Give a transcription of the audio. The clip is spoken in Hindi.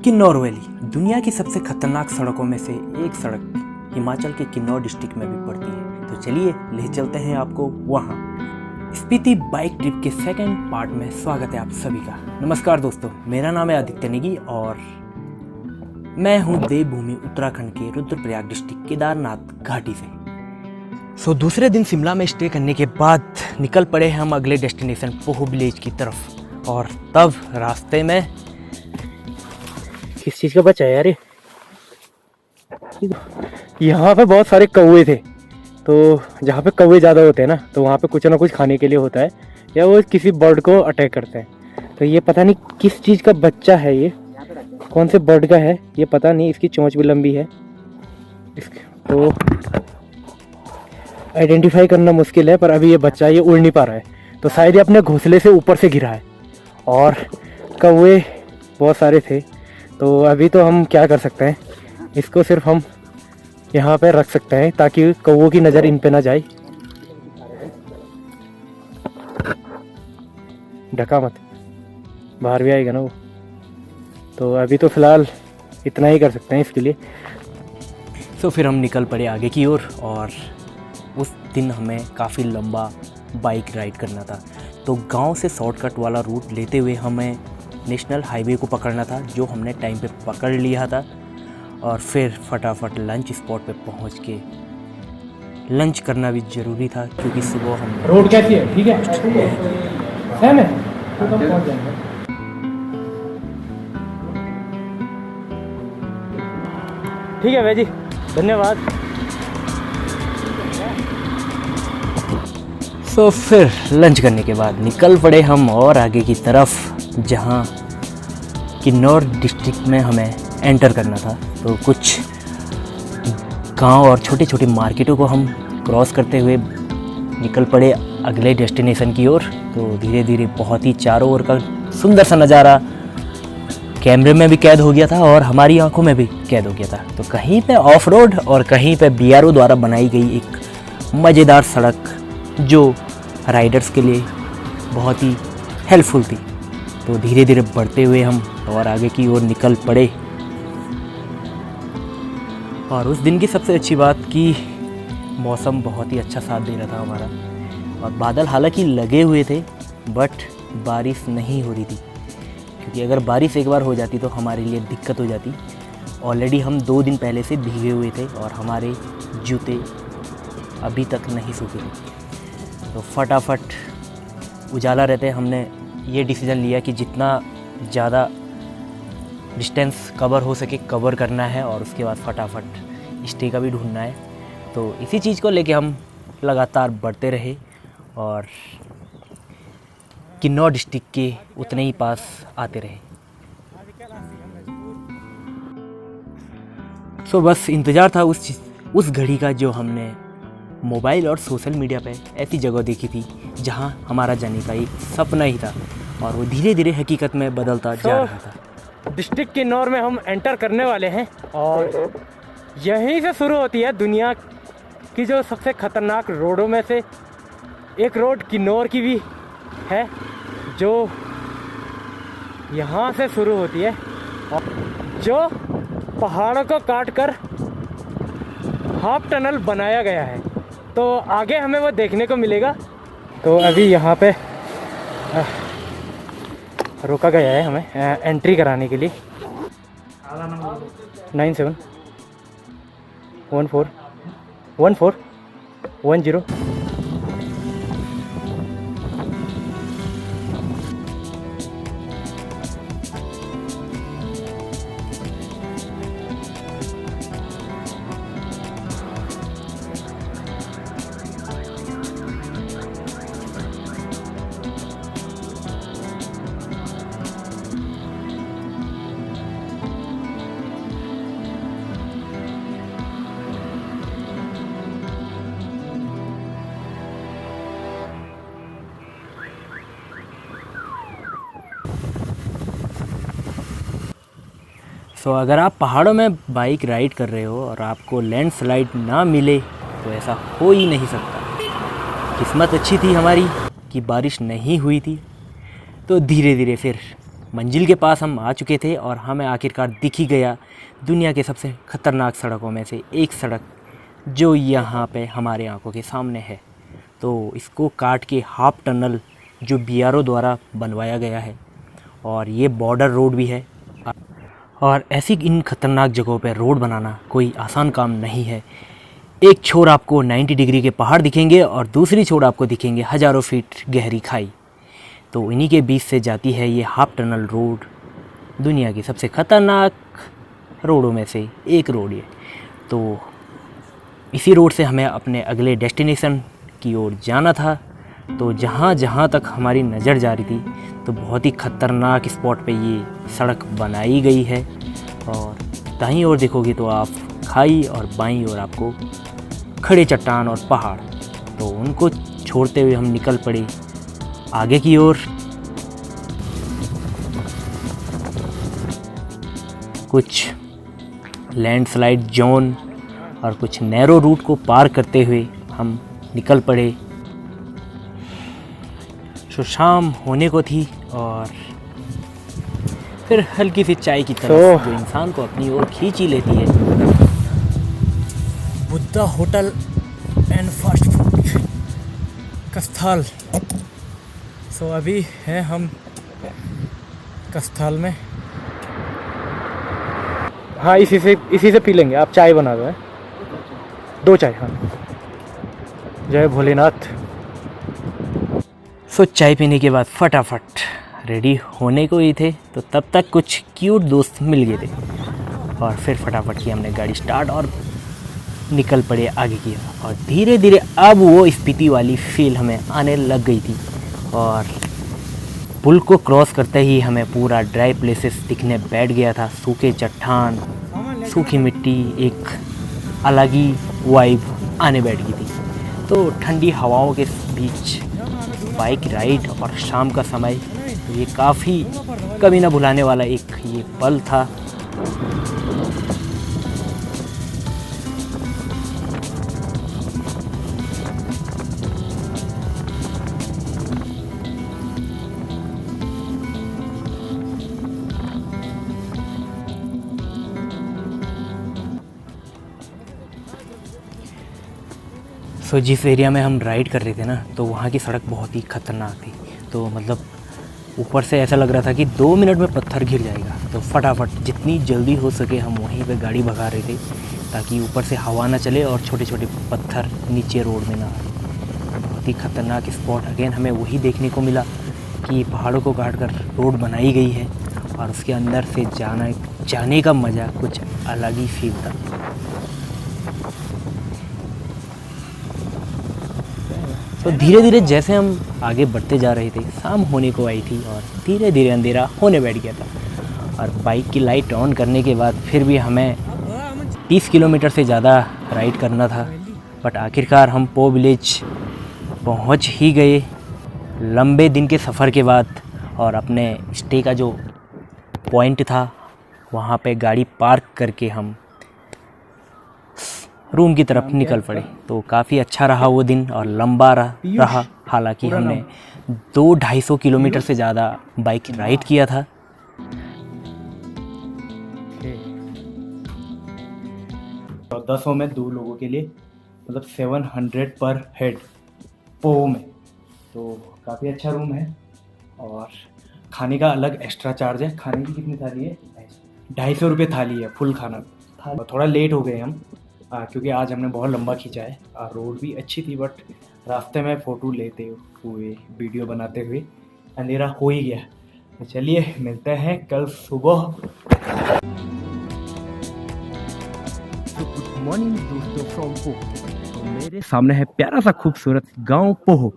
किन्नौर वैली दुनिया की सबसे खतरनाक सड़कों में से एक सड़क हिमाचल के किन्नौर डिस्ट्रिक्ट में भी पड़ती है। तो चलिए ले चलते हैं आपको वहाँ। स्पीति बाइक ट्रिप के सेकंड पार्ट में स्वागत है आप सभी का। नमस्कार दोस्तों, मेरा नाम है आदित्य नेगी और मैं हूँ देवभूमि उत्तराखंड के रुद्रप्रयाग डिस्ट्रिक्ट केदारनाथ घाटी से। दूसरे दिन शिमला में स्टे करने के बाद निकल पड़े हम अगले डेस्टिनेशन पोह विलेज की तरफ। और तब रास्ते में किस चीज़ का बच्चा है यार, यहाँ पे बहुत सारे कौवे थे। तो जहाँ पे कौवे ज़्यादा होते हैं ना, तो वहाँ पे कुछ ना कुछ खाने के लिए होता है या वो किसी बर्ड को अटैक करते हैं। तो ये पता नहीं किस चीज़ का बच्चा है, ये कौन से बर्ड का है ये पता नहीं। इसकी चोंच भी लंबी है, तो आइडेंटिफाई करना मुश्किल है। पर अभी ये बच्चा ये उड़ नहीं पा रहा है, तो शायद ये अपने घोंसले से ऊपर से गिरा है। और कौवे बहुत सारे थे, तो अभी तो हम क्या कर सकते हैं, इसको सिर्फ हम यहाँ पे रख सकते हैं ताकि कौवों की नज़र इन पे ना जाए। ढका मत, बाहर भी आएगा ना वो। तो अभी तो फ़िलहाल इतना ही कर सकते हैं इसके लिए। तो फिर हम निकल पड़े आगे की ओर। और उस दिन हमें काफ़ी लंबा बाइक राइड करना था, तो गांव से शॉर्टकट वाला रूट लेते हुए हमें नेशनल हाईवे को पकड़ना था, जो हमने टाइम पे पकड़ लिया था। और फिर फटाफट लंच स्पॉट पे पहुंच के लंच करना भी ज़रूरी था, क्योंकि सुबह हम रोड कैसी है? ठीक है, सहम है तो कब पहुंच जाएंगे। ठीक है भाई जी, धन्यवाद। तो फिर लंच करने के बाद निकल पड़े हम और आगे की तरफ, जहाँ किन्नौर डिस्ट्रिक्ट में हमें एंटर करना था। तो कुछ गांव और छोटी छोटी मार्केटों को हम क्रॉस करते हुए निकल पड़े अगले डेस्टिनेशन की ओर। तो धीरे धीरे बहुत ही चारों ओर का सुंदर सा नज़ारा कैमरे में भी कैद हो गया था और हमारी आंखों में भी कैद हो गया था। तो कहीं पे ऑफ रोड और कहीं पे बीआरओ द्वारा बनाई गई एक मज़ेदार सड़क, जो राइडर्स के लिए बहुत ही हेल्पफुल थी। तो धीरे धीरे बढ़ते हुए हम और आगे की ओर निकल पड़े। और उस दिन की सबसे अच्छी बात कि मौसम बहुत ही अच्छा साथ दे रहा था हमारा, और बादल हालांकि लगे हुए थे बट बारिश नहीं हो रही थी, क्योंकि अगर बारिश एक बार हो जाती तो हमारे लिए दिक्कत हो जाती। ऑलरेडी हम 2 दिन पहले से भीगे हुए थे और हमारे जूते अभी तक नहीं सूखे थे। तो फटाफट उजाला रहते हमने ये डिसीज़न लिया कि जितना ज़्यादा डिस्टेंस कवर हो सके कवर करना है, और उसके बाद फटाफट स्टे का भी ढूंढना है। तो इसी चीज़ को लेके हम लगातार बढ़ते रहे और किन्नौर डिस्ट्रिक्ट के उतने ही पास आते रहे। सो बस इंतज़ार था उस घड़ी का, जो हमने मोबाइल और सोशल मीडिया पे ऐसी जगह देखी थी जहां हमारा जाने का एक सपना ही था, और वो धीरे धीरे हकीकत में बदलता जा रहा था। डिस्ट्रिक्ट किन्नौर में हम एंटर करने वाले हैं, और यहीं से शुरू होती है दुनिया की जो सबसे ख़तरनाक रोडों में से एक रोड किन्नौर की भी है, जो यहाँ से शुरू होती है और जो पहाड़ों को काट कर हाफ टनल बनाया गया है। तो आगे हमें वो देखने को मिलेगा। तो अभी यहाँ पे रोका गया है हमें एंट्री कराने के लिए। 97141410। तो अगर आप पहाड़ों में बाइक राइड कर रहे हो और आपको लैंडस्लाइड ना मिले तो ऐसा हो ही नहीं सकता। किस्मत अच्छी थी हमारी कि बारिश नहीं हुई थी। तो धीरे धीरे फिर मंजिल के पास हम आ चुके थे और हमें आखिरकार दिख ही गया दुनिया के सबसे ख़तरनाक सड़कों में से एक सड़क जो यहाँ पे हमारे आंखों के सामने है। तो इसको काट के हाफ टनल जो BRO द्वारा बनवाया गया है और ये बॉर्डर रोड भी है। और ऐसी इन ख़तरनाक जगहों पर रोड बनाना कोई आसान काम नहीं है। एक छोर आपको 90 डिग्री के पहाड़ दिखेंगे और दूसरी छोर आपको दिखेंगे हज़ारों फीट गहरी खाई। तो इन्हीं के बीच से जाती है ये हाफ टनल रोड, दुनिया की सबसे ख़तरनाक रोडों में से एक रोड ये। तो इसी रोड से हमें अपने अगले डेस्टिनेशन की ओर जाना था। तो जहाँ जहाँ तक हमारी नज़र जा रही थी तो बहुत ही ख़तरनाक स्पॉट पे ये सड़क बनाई गई है। और दाईं ओर देखोगे तो आप खाई और बाईं ओर आपको खड़े चट्टान और पहाड़। तो उनको छोड़ते हुए हम निकल पड़े आगे की ओर। कुछ लैंडस्लाइड जोन और कुछ नैरो रूट को पार करते हुए हम निकल पड़े। तो शाम होने को थी और फिर हल्की सी चाय की तरफ जो इंसान को अपनी ओर खींच ही लेती है। Buddha hotel and fast food कस्थाल। सो अभी हैं हम कस्थाल में। हाँ, इसी से पी लेंगे। आप चाय बना दो, है 2 चाय। हाँ, जय भोलेनाथ। सो चाय पीने के बाद फटाफट रेडी होने को ही थे तो तब तक कुछ क्यूट दोस्त मिल गए थे और फिर फटाफट की हमने गाड़ी स्टार्ट और निकल पड़े आगे की ओर। और धीरे धीरे अब वो स्पीति वाली फील हमें आने लग गई थी और पुल को क्रॉस करते ही हमें पूरा ड्राई प्लेसेस दिखने बैठ गया था। सूखे चट्टान, सूखी मिट्टी, एक अलग ही वाइब आने बैठ गई थी। तो ठंडी हवाओं के बीच बाइक राइड और शाम का समय, ये काफ़ी कभी ना भुलाने वाला एक ये पल था। सो जिस एरिया में हम राइड कर रहे थे ना तो वहाँ की सड़क बहुत ही ख़तरनाक थी। तो मतलब ऊपर से ऐसा लग रहा था कि 2 मिनट में पत्थर गिर जाएगा। तो फटाफट जितनी जल्दी हो सके हम वहीं पे गाड़ी भगा रहे थे ताकि ऊपर से हवा ना चले और छोटे छोटे पत्थर नीचे रोड में ना आए। बहुत ही ख़तरनाक स्पॉट अगेन हमें वही देखने को मिला कि पहाड़ों को काट कर रोड बनाई गई है और उसके अंदर से जाने का मज़ा कुछ अलग ही फील था। तो धीरे धीरे जैसे हम आगे बढ़ते जा रहे थे शाम होने को आई थी और धीरे धीरे अंधेरा होने बैठ गया था। और बाइक की लाइट ऑन करने के बाद फिर भी हमें 30 किलोमीटर से ज़्यादा राइड करना था। बट आखिरकार हम पो विलेज पहुंच ही गए लंबे दिन के सफ़र के बाद। और अपने स्टे का जो पॉइंट था वहाँ पे गाड़ी पार्क करके हम रूम की तरफ निकल पड़े। तो काफ़ी अच्छा रहा वो दिन और लंबा रहा। हालांकि हमने 200-250 किलोमीटर से ज़्यादा बाइक राइड किया था। और 10 में 2 लोगों के लिए मतलब 700 पर हेड पो में। तो काफ़ी अच्छा रूम है और खाने का अलग एक्स्ट्रा चार्ज है। खाने की कितनी थाली है? 250 रुपये थाली है फुल खाना। थोड़ा लेट हो गए हम क्योंकि आज हमने बहुत लंबा खींचा है और रोड भी अच्छी थी। बट रास्ते में फ़ोटो लेते हुए वीडियो बनाते हुए अंधेरा हो ही गया। तो चलिए मिलते हैं कल सुबह। गुड मॉर्निंग दोस्तों फ्रॉम पोह। तो मेरे सामने है प्यारा सा खूबसूरत गांव पोह।